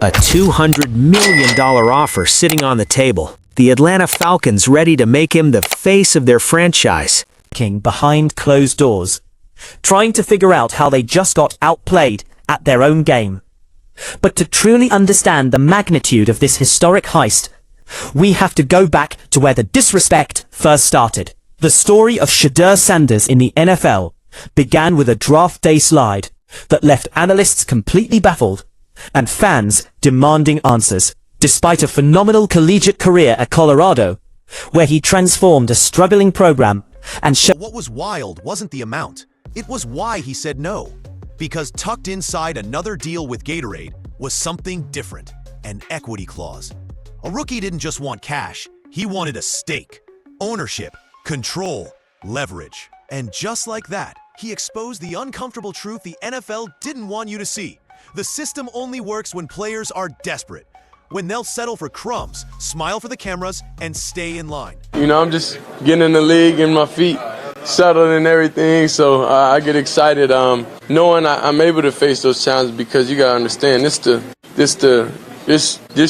A $200 million offer sitting on the table. The Atlanta Falcons ready to make him the face of their franchise. King behind closed doors, trying to figure out how they just got outplayed at their own game. But to truly understand the magnitude of this historic heist, we have to go back to where the disrespect first started. The story of Shedeur Sanders in the NFL began with a draft day slide that left analysts completely baffled and fans demanding answers. Despite a phenomenal collegiate career at Colorado, where he transformed a struggling program and What was wild wasn't the amount. It was why he said no. Because tucked inside another deal with Gatorade was something different, an equity clause. A rookie didn't just want cash, he wanted a stake, ownership, control, leverage. And just like that, he exposed the uncomfortable truth the NFL didn't want you to see. The system only works when players are desperate, when they'll settle for crumbs, smile for the cameras, and stay in line. You know, I'm just getting in the league and my feet settled and everything, so I get excited knowing I'm able to face those challenges, because you gotta understand this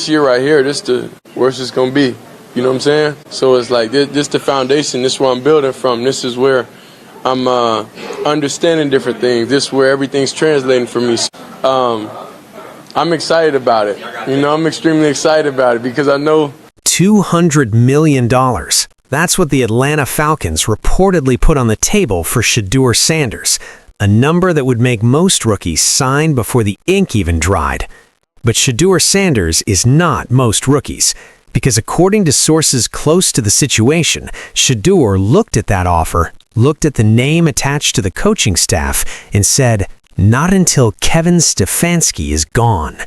year right here, this the worst it's gonna be. You know what I'm saying? So it's like this the foundation. This is where I'm building from. This is where I'm understanding different things. This is where everything's translating for me. I'm excited about it. You know, I'm extremely excited about it because I know $200 million. That's what the Atlanta Falcons reportedly put on the table for Shedeur Sanders, a number that would make most rookies sign before the ink even dried. But Shedeur Sanders is not most rookies, because according to sources close to the situation, Shedeur looked at that offer, looked at the name attached to the coaching staff, and said, "Not until Kevin Stefanski is gone."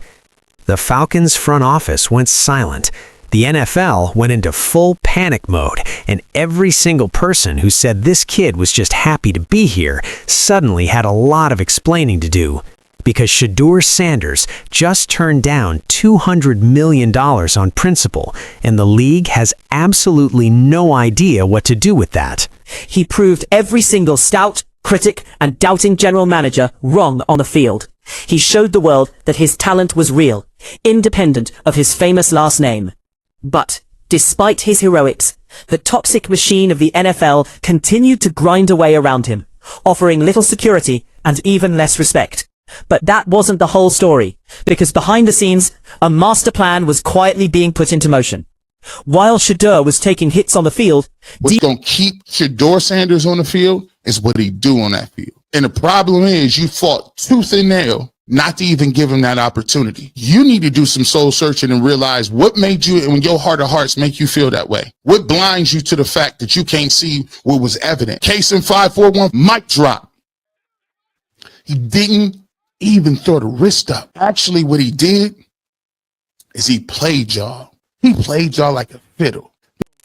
The Falcons front office went silent. The NFL went into full panic mode, and every single person who said this kid was just happy to be here suddenly had a lot of explaining to do. Because Shedeur Sanders just turned down $200 million on principle, and the league has absolutely no idea what to do with that. he proved every single stout, critic, and doubting general manager wrong on the field. He showed the world that his talent was real, independent of his famous last name. But, despite his heroics, the toxic machine of the NFL continued to grind away around him, offering little security and even less respect. But that wasn't the whole story, because behind the scenes, a master plan was quietly being put into motion. While Shedeur was taking hits on the field, what's going to keep Shedeur Sanders on the field is what he do on that field. And the problem is you fought tooth and nail not to even give him that opportunity. You need to do some soul searching and realize what made you, and your heart of hearts make you feel that way. What blinds you to the fact that you can't see what was evident? Case in 541, mic drop. He didn't even throw the wrist up. Actually, what he did is he played y'all. He played y'all like a fiddle.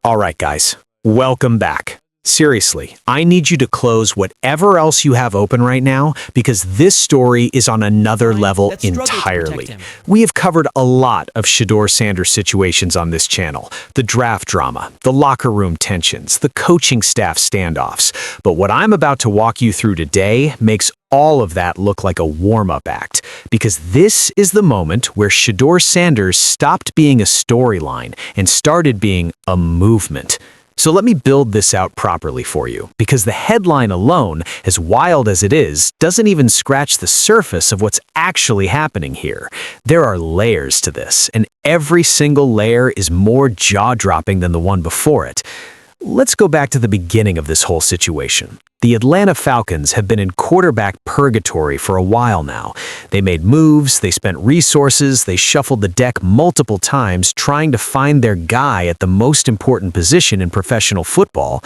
All right, guys, welcome back. Seriously, I need you to close whatever else you have open right now, because this story is on another level entirely. We have covered a lot of Shedeur Sanders situations on this channel. The draft drama, the locker room tensions, the coaching staff standoffs. But what I'm about to walk you through today makes all of that look like a warm-up act, because this is the moment where Shedeur Sanders stopped being a storyline and started being a movement. So let me build this out properly for you, because the headline alone, as wild as it is, doesn't even scratch the surface of what's actually happening here. There are layers to this, and every single layer is more jaw-dropping than the one before it. Let's go back to the beginning of this whole situation. The Atlanta Falcons have been in quarterback purgatory for a while now. They made moves, they spent resources, they shuffled the deck multiple times trying to find their guy at the most important position in professional football.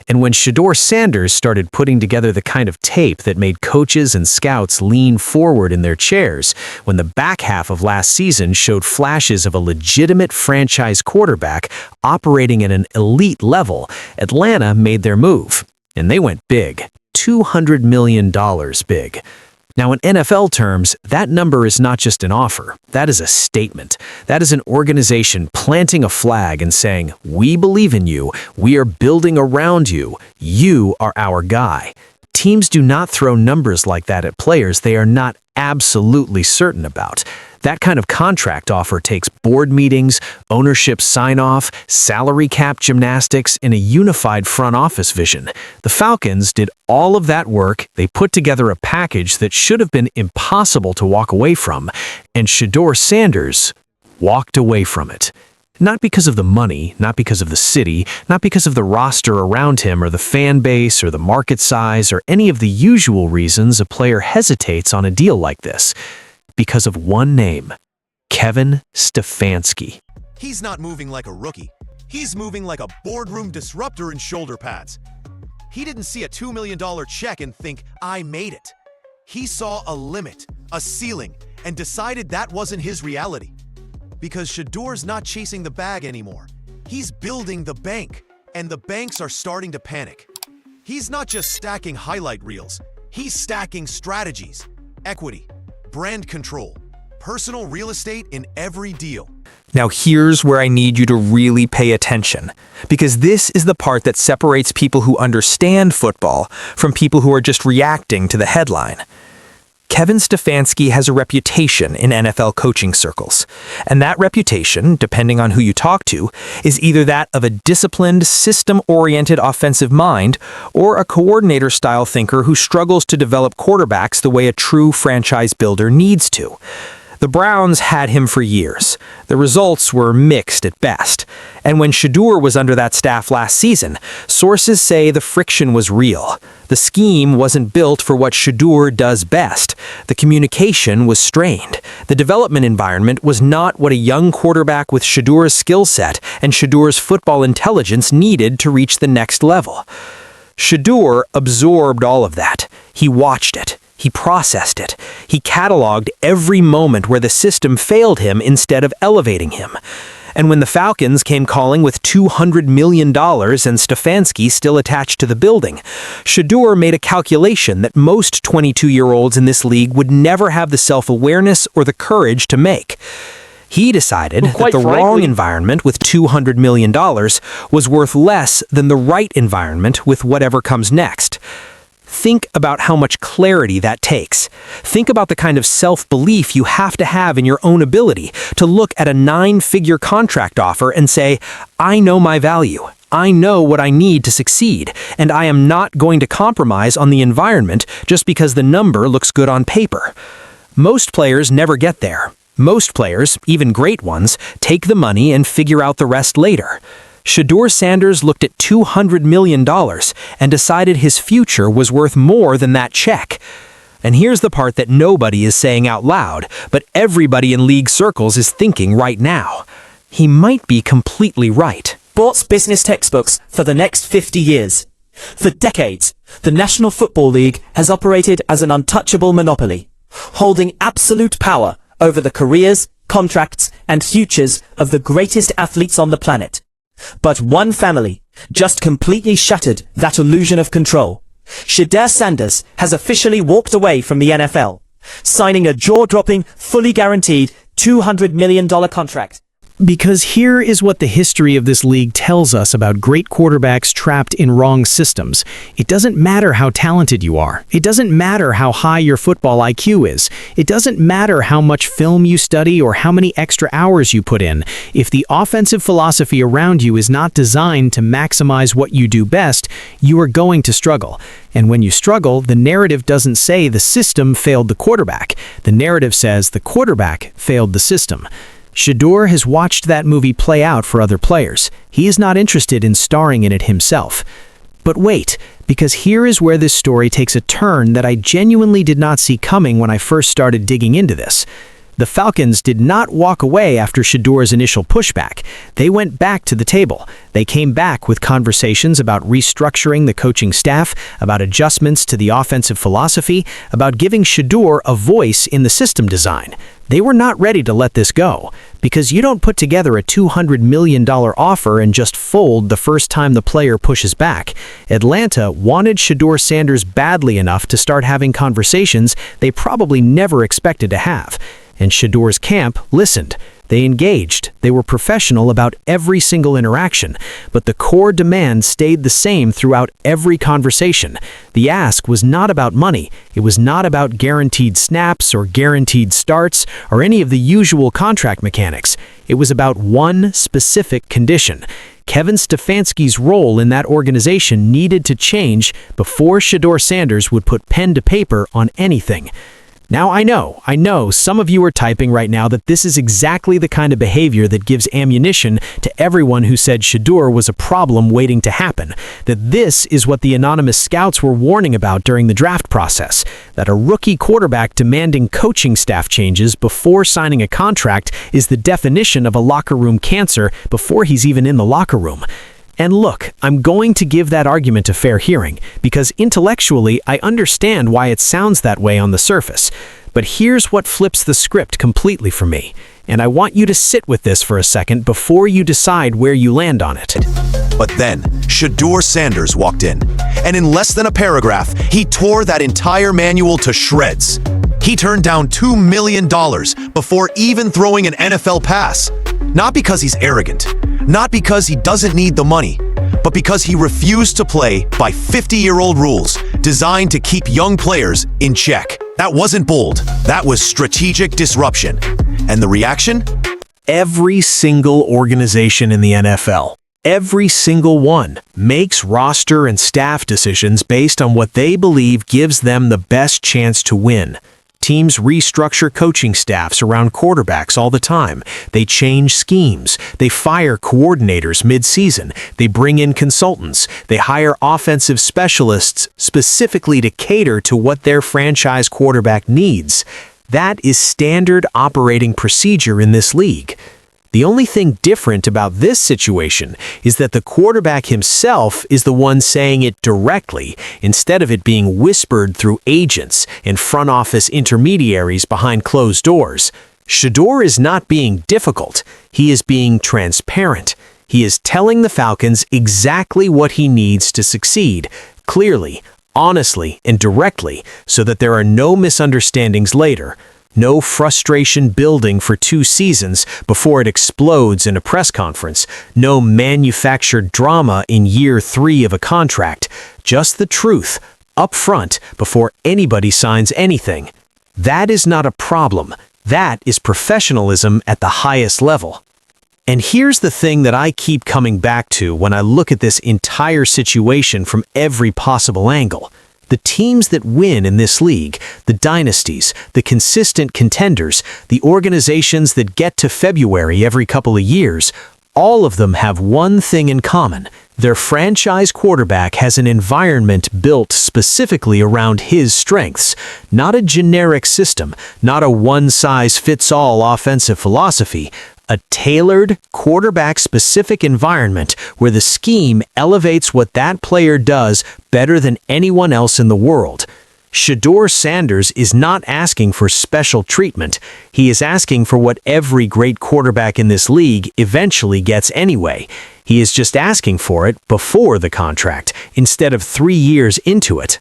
And when Shedeur Sanders started putting together the kind of tape that made coaches and scouts lean forward in their chairs, when the back half of last season showed flashes of a legitimate franchise quarterback operating at an elite level, Atlanta made their move. And they went big, $200 million big. Now, in NFL terms, that number is not just an offer. That is a statement. That is an organization planting a flag and saying, "We believe in you. We are building around you. You are our guy." Teams do not throw numbers like that at players they are not absolutely certain about. That kind of contract offer takes board meetings, ownership sign-off, salary cap gymnastics, and a unified front office vision. The Falcons did all of that work. They put together a package that should have been impossible to walk away from, and Shedeur Sanders walked away from it. Not because of the money, not because of the city, not because of the roster around him or the fan base or the market size or any of the usual reasons a player hesitates on a deal like this. Because of one name, Kevin Stefanski. He's not moving like a rookie. He's moving like a boardroom disruptor in shoulder pads. He didn't see a $2 million check and think, I made it. He saw a limit, a ceiling, and decided that wasn't his reality. Because Shedeur's not chasing the bag anymore. He's building the bank, and the banks are starting to panic. He's not just stacking highlight reels. He's stacking strategies, equity, brand control, personal real estate in every deal. Now here's where I need you to really pay attention, because this is the part that separates people who understand football from people who are just reacting to the headline. Kevin Stefanski has a reputation in NFL coaching circles, and that reputation, depending on who you talk to, is either that of a disciplined, system-oriented offensive mind or a coordinator-style thinker who struggles to develop quarterbacks the way a true franchise builder needs to. The Browns had him for years. The results were mixed at best. And when Shedeur was under that staff last season, sources say the friction was real. The scheme wasn't built for what Shedeur does best. The communication was strained. The development environment was not what a young quarterback with Shedeur's skill set and Shedeur's football intelligence needed to reach the next level. Shedeur absorbed all of that. He watched it. He processed it. He cataloged every moment where the system failed him instead of elevating him. And when the Falcons came calling with $200 million and Stefanski still attached to the building, Shedeur made a calculation that most 22-year-olds in this league would never have the self-awareness or the courage to make. He decided that the wrong environment with $200 million was worth less than the right environment with whatever comes next. Think about how much clarity that takes. Think about the kind of self-belief you have to have in your own ability to look at a 9-figure contract offer and say, I know my value. I know what I need to succeed, and I am not going to compromise on the environment just because the number looks good on paper. Most players never get there. Most players, even great ones, take the money and figure out the rest later. Shedeur Sanders looked at $200 million and decided his future was worth more than that check. And here's the part that nobody is saying out loud, but everybody in league circles is thinking right now. He might be completely right. Sports business textbooks for the next 50 years. For decades, the National Football League has operated as an untouchable monopoly, holding absolute power over the careers, contracts, and futures of the greatest athletes on the planet. But one family just completely shattered that illusion of control. Shedeur Sanders has officially walked away from the NFL, signing a jaw-dropping, fully guaranteed $200 million contract. Because here is what the history of this league tells us about great quarterbacks trapped in wrong systems. It doesn't matter how talented you are. It doesn't matter how high your football IQ is. It doesn't matter how much film you study or how many extra hours you put in. If the offensive philosophy around you is not designed to maximize what you do best, you are going to struggle. And when you struggle, the narrative doesn't say the system failed the quarterback. The narrative says the quarterback failed the system. Shedeur has watched that movie play out for other players. He is not interested in starring in it himself. But wait, because here is where this story takes a turn that I genuinely did not see coming when I first started digging into this. The Falcons did not walk away after Shedeur's initial pushback. They went back to the table. They came back with conversations about restructuring the coaching staff, about adjustments to the offensive philosophy, about giving Shedeur a voice in the system design. They were not ready to let this go, because you don't put together a $200 million offer and just fold the first time the player pushes back. Atlanta wanted Shedeur Sanders badly enough to start having conversations they probably never expected to have. And Shedeur's camp listened. They engaged, they were professional about every single interaction, but the core demand stayed the same throughout every conversation. The ask was not about money, it was not about guaranteed snaps or guaranteed starts or any of the usual contract mechanics. It was about one specific condition. Kevin Stefanski's role in that organization needed to change before Shedeur Sanders would put pen to paper on anything. Now, I know, some of you are typing right now that this is exactly the kind of behavior that gives ammunition to everyone who said Shedeur was a problem waiting to happen, that this is what the anonymous scouts were warning about during the draft process, that a rookie quarterback demanding coaching staff changes before signing a contract is the definition of a locker room cancer before he's even in the locker room. And look, I'm going to give that argument a fair hearing, because intellectually I understand why it sounds that way on the surface. But here's what flips the script completely for me, and I want you to sit with this for a second before you decide where you land on it. But then, Shedeur Sanders walked in, and in less than a paragraph, he tore that entire manual to shreds. He turned down $2 million before even throwing an NFL pass. Not because he's arrogant, not because he doesn't need the money, but because he refused to play by 50-year-old rules designed to keep young players in check. That wasn't bold, that was strategic disruption. And the reaction? Every single organization in the NFL, every single one, makes roster and staff decisions based on what they believe gives them the best chance to win. Teams restructure coaching staffs around quarterbacks all the time. They change schemes. They fire coordinators mid-season. They bring in consultants. They hire offensive specialists specifically to cater to what their franchise quarterback needs. That is standard operating procedure in this league. The only thing different about this situation is that the quarterback himself is the one saying it directly, instead of it being whispered through agents and front office intermediaries behind closed doors. Shedeur is not being difficult. He is being transparent. He is telling the Falcons exactly what he needs to succeed, clearly, honestly, and directly, so that there are no misunderstandings later. No frustration building for 2 seasons before it explodes in a press conference. No manufactured drama in year 3 of a contract. Just the truth, up front, before anybody signs anything. That is not a problem. That is professionalism at the highest level. And here's the thing that I keep coming back to when I look at this entire situation from every possible angle. The teams that win in this league, the dynasties, the consistent contenders, the organizations that get to February every couple of years, all of them have one thing in common. Their franchise quarterback has an environment built specifically around his strengths, not a generic system, not a one-size-fits-all offensive philosophy, a tailored, quarterback-specific environment where the scheme elevates what that player does better than anyone else in the world. Shedeur Sanders is not asking for special treatment. He is asking for what every great quarterback in this league eventually gets anyway. He is just asking for it before the contract, instead of 3 years into it.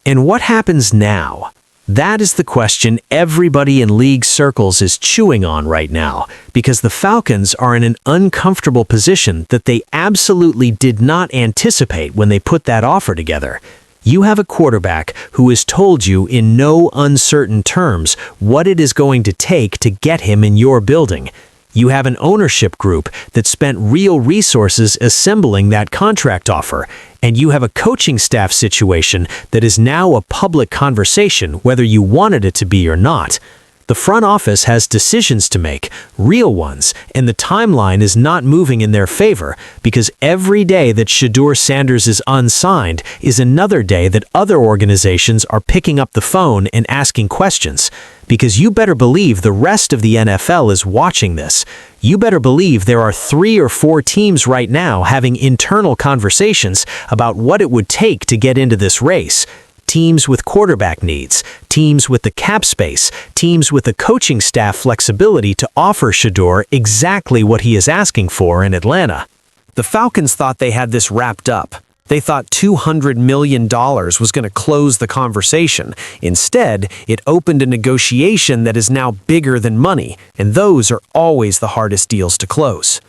And what happens now? That is the question everybody in league circles is chewing on right now, because the Falcons are in an uncomfortable position that they absolutely did not anticipate when they put that offer together. You have a quarterback who has told you in no uncertain terms what it is going to take to get him in your building. You have an ownership group that spent real resources assembling that contract offer, and you have a coaching staff situation that is now a public conversation whether you wanted it to be or not. The front office has decisions to make, real ones, and the timeline is not moving in their favor because every day that Shedeur Sanders is unsigned is another day that other organizations are picking up the phone and asking questions. Because you better believe the rest of the NFL is watching this. You better believe there are 3 or 4 teams right now having internal conversations about what it would take to get into this race. Teams with quarterback needs, teams with the cap space, teams with the coaching staff flexibility to offer Shedeur exactly what he is asking for in Atlanta. The Falcons thought they had this wrapped up. They thought $200 million was going to close the conversation. Instead, it opened a negotiation that is now bigger than money, and those are always the hardest deals to close.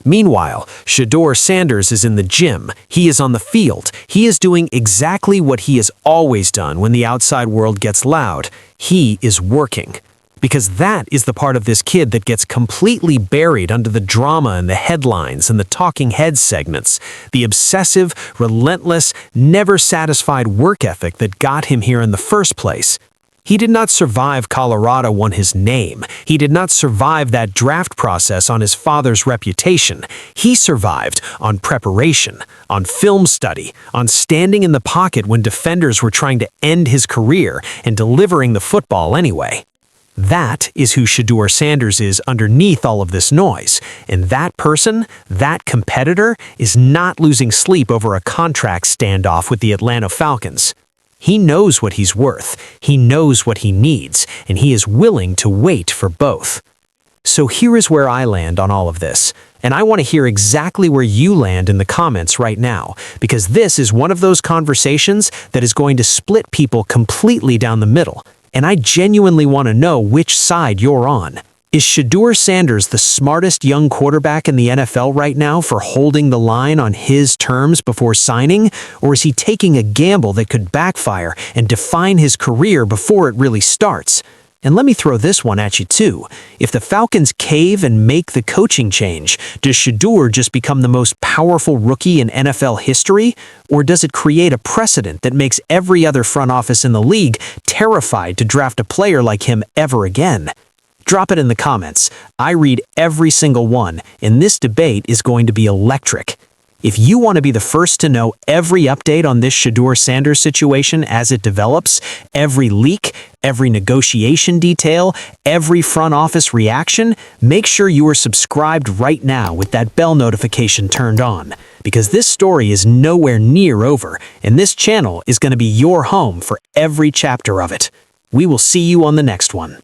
Meanwhile, Shedeur Sanders is in the gym. He is on the field. He is doing exactly what he has always done when the outside world gets loud. He is working. Because that is the part of this kid that gets completely buried under the drama and the headlines and the talking heads segments, the obsessive, relentless, never satisfied work ethic that got him here in the first place. He did not survive Colorado on his name. He did not survive that draft process on his father's reputation. He survived on preparation, on film study, on standing in the pocket when defenders were trying to end his career and delivering the football anyway. That is who Shedeur Sanders is underneath all of this noise. And that person, that competitor, is not losing sleep over a contract standoff with the Atlanta Falcons. He knows what he's worth, he knows what he needs, and he is willing to wait for both. So here is where I land on all of this. And I want to hear exactly where you land in the comments right now, because this is one of those conversations that is going to split people completely down the middle. And I genuinely want to know which side you're on. Is Shedeur Sanders the smartest young quarterback in the NFL right now for holding the line on his terms before signing? Or is he taking a gamble that could backfire and define his career before it really starts? And let me throw this one at you too. If the Falcons cave and make the coaching change, does Shedeur just become the most powerful rookie in NFL history? Or does it create a precedent that makes every other front office in the league terrified to draft a player like him ever again? Drop it in the comments. I read every single one, and this debate is going to be electric. If you want to be the first to know every update on this Shedeur Sanders situation as it develops, every leak, every negotiation detail, every front office reaction, make sure you are subscribed right now with that bell notification turned on, because this story is nowhere near over, and this channel is going to be your home for every chapter of it. We will see you on the next one.